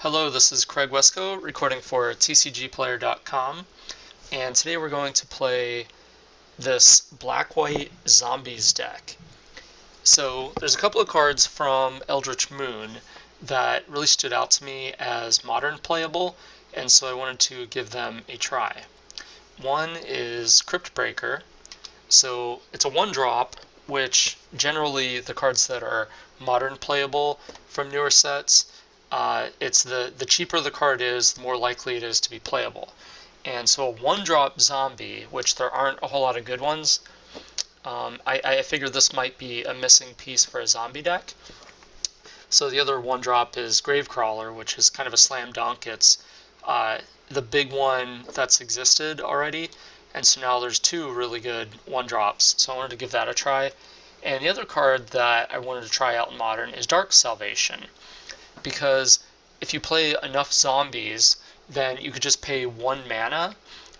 Hello, this is Craig Wesco recording for TCGplayer.com, and today we're going to play this black-white zombies deck. So there's a couple of cards from Eldritch Moon that really stood out to me as modern playable, and so I wanted to give them a try. One is Cryptbreaker. So it's a 1-drop, which generally the cards that are modern playable from newer sets, it's the cheaper the card is, the more likely it is to be playable. And so a 1-drop zombie, which there aren't a whole lot of good ones, I figured this might be a missing piece for a zombie deck. So the other 1-drop is Gravecrawler, which is kind of a slam dunk. It's the big one that's existed already, and so now there's 2 really good 1-drops, so I wanted to give that a try. And the other card that I wanted to try out in Modern is Dark Salvation, because if you play enough zombies, then you could just pay 1 mana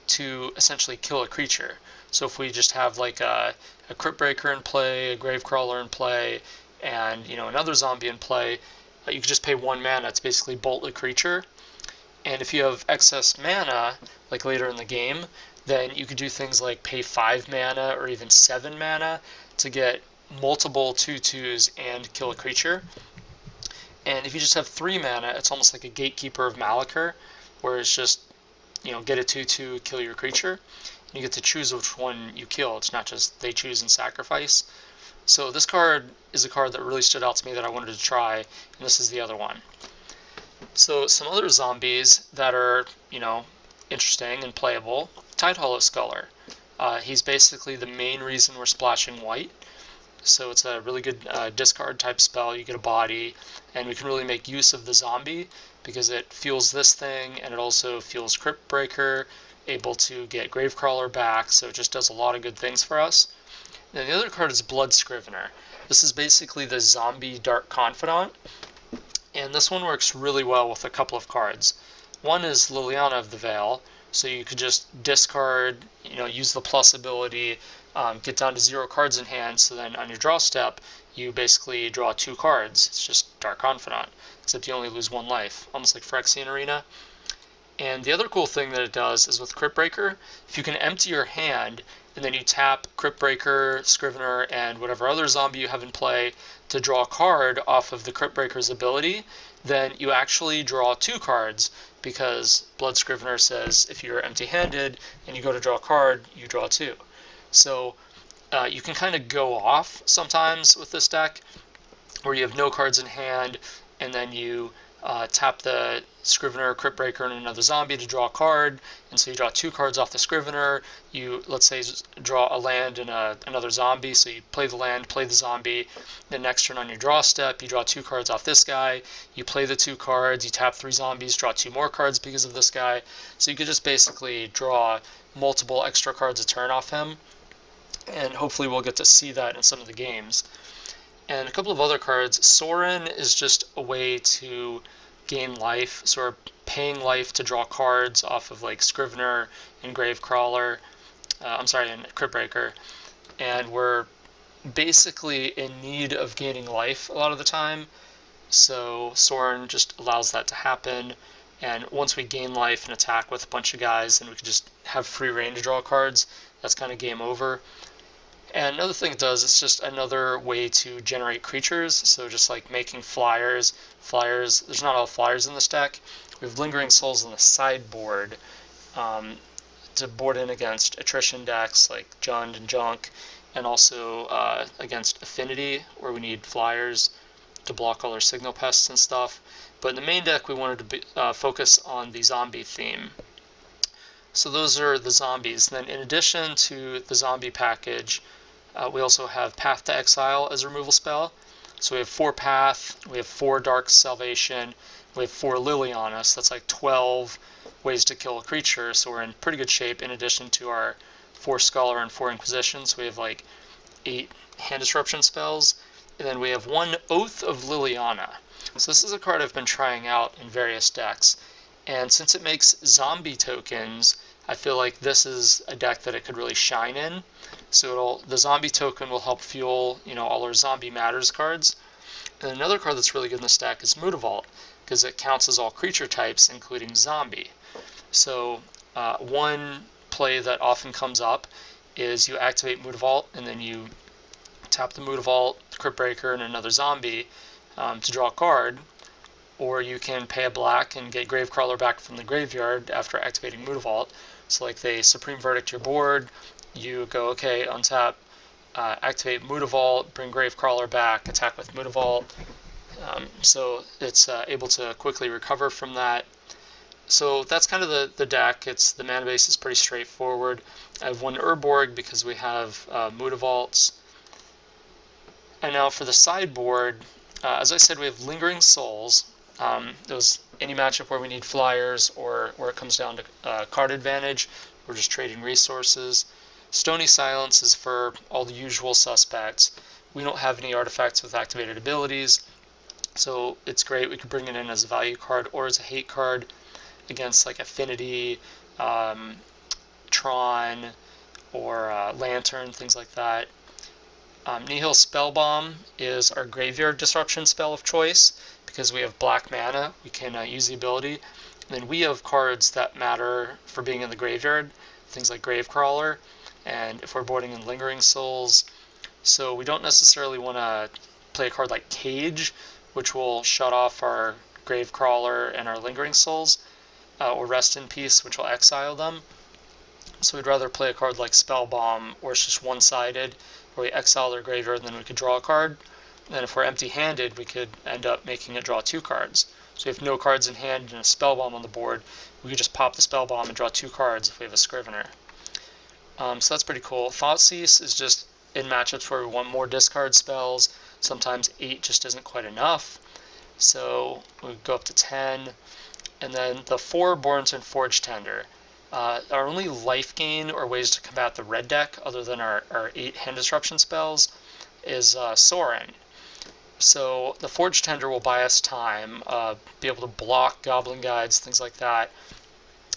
to essentially kill a creature. So if we just have like a Cryptbreaker in play, a Gravecrawler in play, and another zombie in play, you could just pay 1 mana to basically bolt a creature. And if you have excess mana, like later in the game, then you could do things like pay 5 mana or even 7 mana to get multiple 2/2s and kill a creature. And if you just have 3 mana, it's almost like a Gatekeeper of Malachor, where it's just, get a 2/2, kill your creature. And you get to choose which one you kill. It's not just they choose and sacrifice. So this card is a card that really stood out to me that I wanted to try, and this is the other one. So some other zombies that are, interesting and playable. Tidehollow Sculler. He's basically the main reason we're splashing white. So it's a really good discard type spell. You get a body, and we can really make use of the zombie because it fuels this thing, and it also fuels Cryptbreaker, able to get Gravecrawler back, so it just does a lot of good things for us. And the other card is Blood Scrivener. This is basically the zombie Dark Confidant, and this one works really well with a couple of cards. One is Liliana of the Veil, so you could just discard, use the plus ability, get down to 0 cards in hand, so then on your draw step, you basically draw 2 cards. It's just Dark Confidant, except you only lose 1 life, almost like Phyrexian Arena. And the other cool thing that it does is with Cryptbreaker, if you can empty your hand, and then you tap Cryptbreaker, Scrivener, and whatever other zombie you have in play to draw a card off of the Cryptbreaker's ability, then you actually draw 2 cards, because Blood Scrivener says if you're empty-handed and you go to draw a card, you draw 2. So you can kind of go off sometimes with this deck, where you have no cards in hand, and then you tap the Scrivener, Cryptbreaker, and another zombie to draw a card, and so you draw 2 cards off the Scrivener. You, let's say, draw a land and another zombie, so you play the land, play the zombie. The next turn on your draw step, you draw 2 cards off this guy, you play the 2 cards, you tap 3 zombies, draw 2 more cards because of this guy. So you could just basically draw multiple extra cards a turn off him, and hopefully we'll get to see that in some of the games. And a couple of other cards. Sorin is just a way to gain life, so we're paying life to draw cards off of like Scrivener and Gravecrawler, and Cryptbreaker, and we're basically in need of gaining life a lot of the time, so Sorin just allows that to happen, and once we gain life and attack with a bunch of guys, then we can just have free reign to draw cards. That's kind of game over. And another thing it does, it's just another way to generate creatures, so just like making flyers, there's not all flyers in this deck. We have Lingering Souls in the sideboard to board in against attrition decks like Jund and Junk, and also against Affinity, where we need flyers to block all our signal pests and stuff. But in the main deck, we wanted to focus on the zombie theme. So those are the zombies. And then in addition to the zombie package, we also have Path to Exile as a removal spell. So we have 4 Path, we have 4 Dark Salvation, we have 4 Liliana, so that's like 12 ways to kill a creature, so we're in pretty good shape in addition to our 4 Scholar and 4 Inquisition, so we have like 8 Hand Disruption spells, and then we have 1 Oath of Liliana. So this is a card I've been trying out in various decks, and since it makes zombie tokens, I feel like this is a deck that it could really shine in. So the zombie token will help fuel, all our Zombie Matters cards. And another card that's really good in this deck is Mutavault, because it counts as all creature types, including zombie. So one play that often comes up is you activate Mutavault, and then you tap the Mutavault, Crypt Breaker, and another zombie to draw a card. Or you can pay a black and get Gravecrawler back from the graveyard after activating Mutavault. So like they Supreme Verdict your board, you go, okay, untap, activate Mutavault, bring Gravecrawler back, attack with Mutavault. So it's able to quickly recover from that. So that's kind of the deck. The mana base is pretty straightforward. I have one Urborg because we have Mutavaults. And now for the sideboard, as I said, we have Lingering Souls. Those any matchup where we need flyers or where it comes down to card advantage, we're just trading resources. Stony Silence is for all the usual suspects. We don't have any artifacts with activated abilities, so it's great. We could bring it in as a value card or as a hate card against like Affinity, Tron, or Lantern, things like that. Nihil Spellbomb is our graveyard disruption spell of choice. Because we have black mana, we can use the ability. And then we have cards that matter for being in the graveyard, things like Gravecrawler, and if we're boarding in Lingering Souls. So we don't necessarily want to play a card like Cage, which will shut off our Gravecrawler and our Lingering Souls, or Rest in Peace, which will exile them. So we'd rather play a card like Spellbomb, where it's just one-sided, where we exile their graveyard and then we could draw a card. And if we're empty-handed, we could end up making it draw 2 cards. So if no cards in hand and a Spellbomb on the board, we could just pop the Spellbomb and draw 2 cards if we have a Scrivener. So that's pretty cool. Thoughtseize is just in matchups where we want more discard spells. Sometimes 8 just isn't quite enough. So we go up to 10. And then the 4 Bornton Forge Tender. Our only life gain or ways to combat the red deck, other than our 8 hand disruption spells, is Sorin. So the Forge Tender will buy us time, be able to block Goblin Guides, things like that,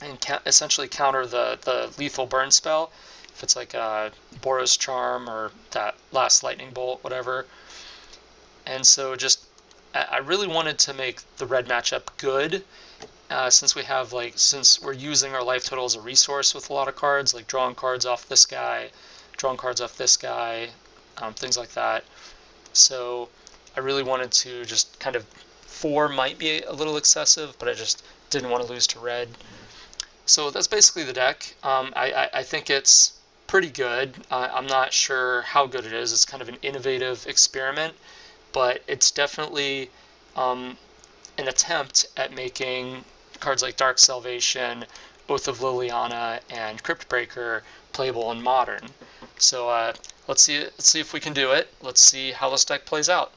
and essentially counter the lethal burn spell, if it's like Boros Charm or that last Lightning Bolt, whatever. And so just, I really wanted to make the red matchup good, since we're using our life total as a resource with a lot of cards, like drawing cards off this guy, drawing cards off this guy, things like that. So I really wanted to just kind of 4 might be a little excessive, but I just didn't want to lose to red. So that's basically the deck. I think it's pretty good. I'm not sure how good it is. It's kind of an innovative experiment, but it's definitely an attempt at making cards like Dark Salvation, Oath of Liliana, and Crypt Breaker playable in Modern. So let's see if we can do it. Let's see how this deck plays out.